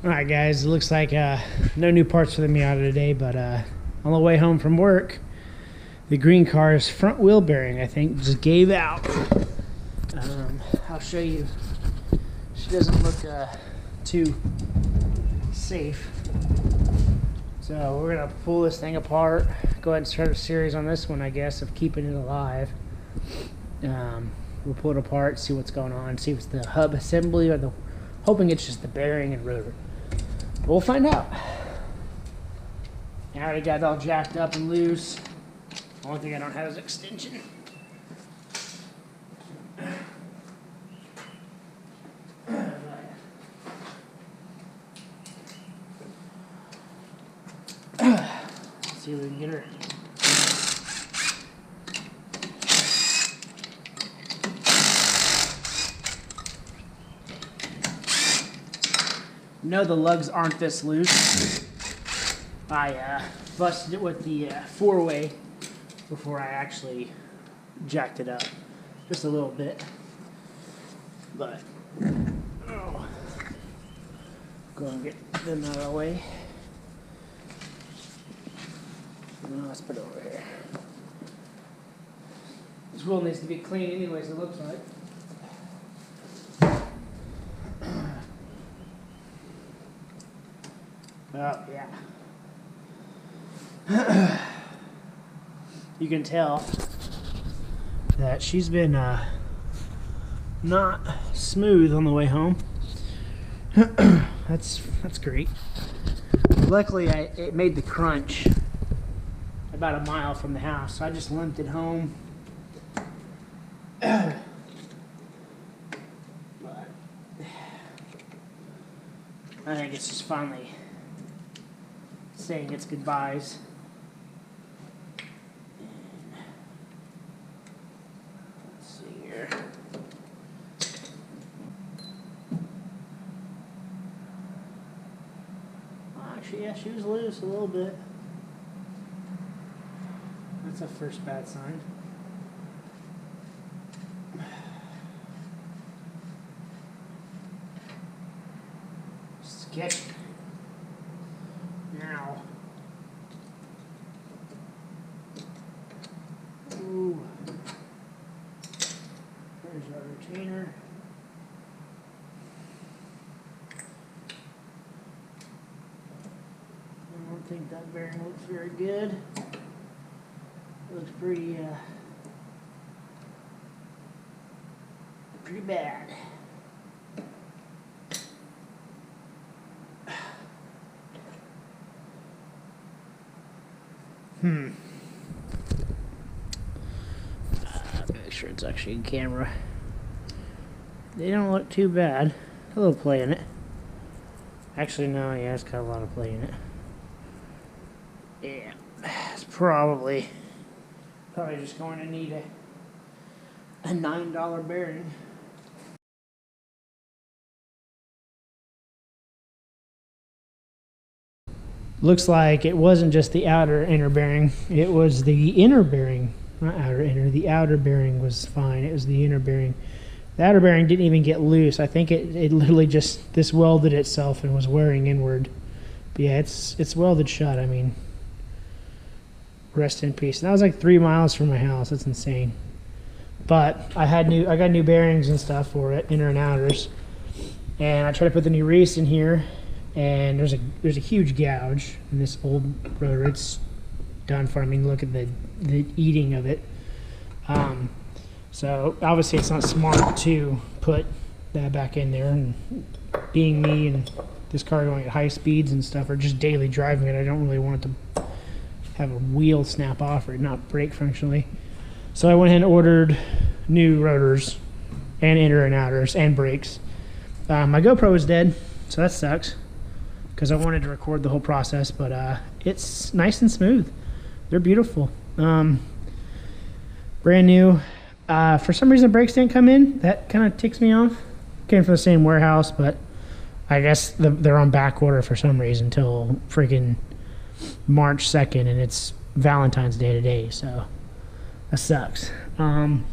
Alright guys, it looks like no new parts for the Miata today, but on the way home from work, the green car's front wheel bearing, I think, just gave out. I'll show you. She doesn't look too safe. So we're going to pull this thing apart, go ahead and start a series on this one, I guess, of keeping it alive. We'll pull it apart, see what's going on, see if it's the hub assembly or hoping it's just the bearing and rotor. We'll find out. I already got it all jacked up and loose. The only thing I don't have is extension. Let's see if we can get her. No, the lugs aren't this loose. I busted it with the four-way before I actually jacked it up. Just a little bit. But, oh. Go and get them out of the way. Now let's put it over here. This wheel needs to be clean anyways, it looks like. Oh, yeah. You can tell that she's been not smooth on the way home. That's great. Luckily, it made the crunch about a mile from the house, so I just limped it home. But I think it's just finally saying its goodbyes. Let's see here. Actually, yeah, she was loose a little bit. That's a first bad sign. Sketchy. Now. Ooh. There's our retainer. I don't think that bearing looks very good. It looks pretty bad. Make sure it's actually in camera. They don't look too bad. A little play in it. Actually, no, yeah, it's got a lot of play in it. Yeah, it's probably just going to need a $9 bearing. Looks like it wasn't just the outer inner bearing, it was the inner bearing. Not outer inner, the outer bearing was fine, it was the inner bearing. The outer bearing didn't even get loose. I think it literally just, this welded itself and was wearing inward. But yeah, it's welded shut, I mean. Rest in peace. And that was like 3 miles from my house, that's insane. But I got new bearings and stuff for it, inner and outers. And I tried to put the new race in here. And there's a huge gouge in this old rotor. It's done for. I mean, look at the eating of it. So obviously it's not smart to put that back in there. And being me and this car going at high speeds and stuff, or just daily driving it, I don't really want it to have a wheel snap off or not brake functionally. So I went ahead and ordered new rotors and inner and outers and brakes. My GoPro is dead, so that sucks, because I wanted to record the whole process, but it's nice and smooth. They're beautiful. Brand new. For some reason, brakes didn't come in. That kind of ticks me off. Came from the same warehouse, but I guess they're on back order for some reason until freaking March 2nd, and it's Valentine's Day today, so that sucks. And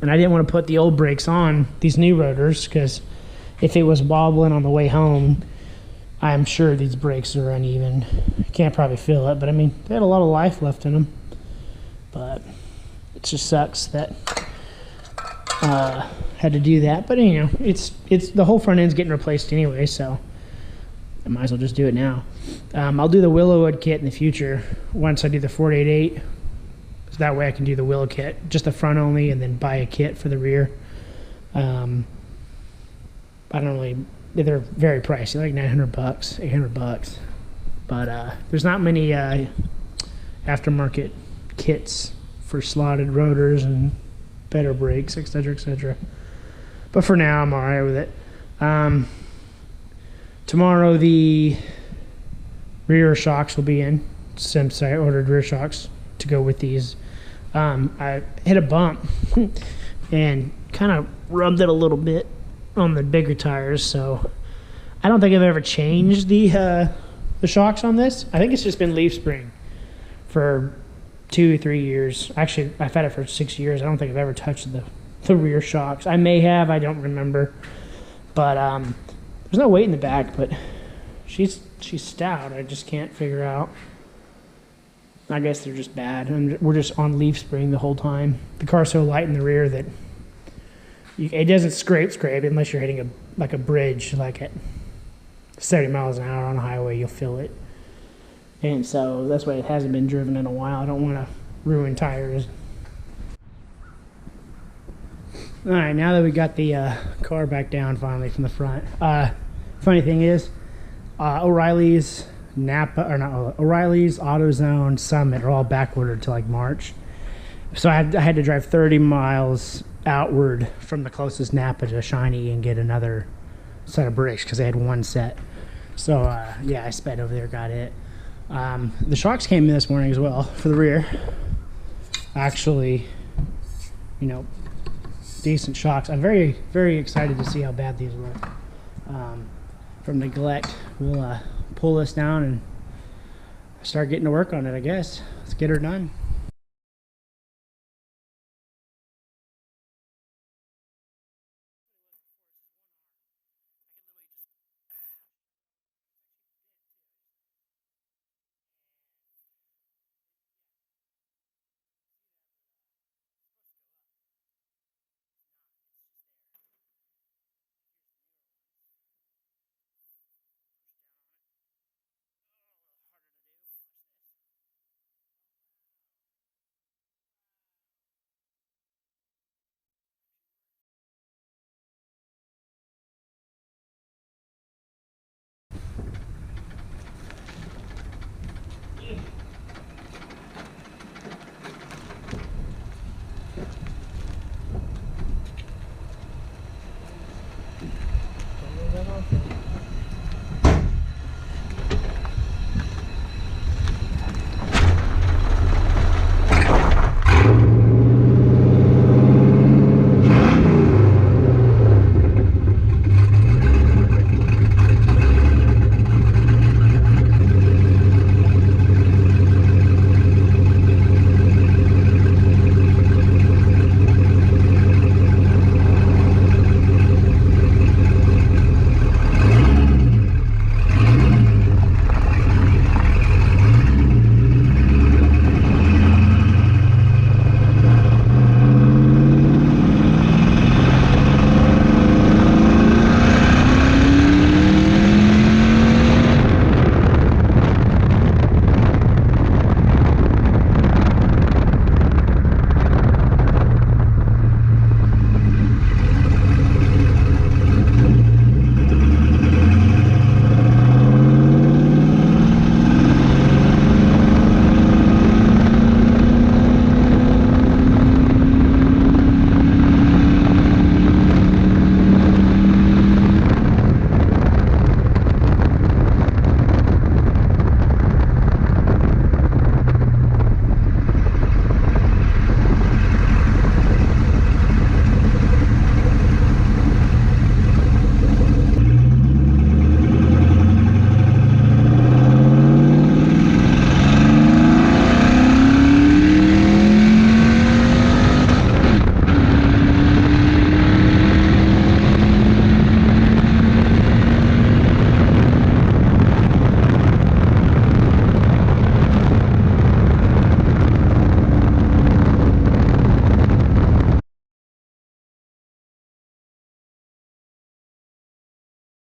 I didn't want to put the old brakes on these new rotors, because if it was wobbling on the way home, I'm sure these brakes are uneven. Can't probably feel it, but I mean, they had a lot of life left in them. But it just sucks that had to do that. But you know, it's the whole front end's getting replaced anyway, so I might as well just do it now. I'll do the Willowwood kit in the future once I do the 488. So that way I can do the Willow kit, just the front only, and then buy a kit for the rear. I don't really. They're very pricey, like $900, $800. But there's not many aftermarket kits for slotted rotors and better brakes, etc., etc. But for now, I'm alright with it. Tomorrow, the rear shocks will be in, since I ordered rear shocks to go with these. I hit a bump and kind of rubbed it a little bit on the bigger tires, so I don't think I've ever changed the shocks on this. I think it's just been leaf spring for 2 or 3 years. Actually, I've had it for 6 years. I don't think I've ever touched the rear shocks. I may have, I don't remember. But there's no weight in the back, but she's stout. I just can't figure out. I guess they're just bad. And we're just on leaf spring the whole time. The car's so light in the rear that it doesn't scrape unless you're hitting a bridge, like at 70 miles an hour on a highway, you'll feel it. And so that's why it hasn't been driven in a while. I don't want to ruin tires. All right, now that we got the car back down finally from the front. Funny thing is, O'Reilly's, O'Reilly's, AutoZone, Summit are all backordered to like March. So I had to drive 30 miles outward from the closest Napa to Shiny and get another set of brakes because they had one set. So yeah, I sped over there, got it. The shocks came in this morning as well for the rear. Actually, you know, decent shocks. I'm very, very excited to see how bad these look. From neglect, we'll pull this down and start getting to work on it, I guess. Let's get her done.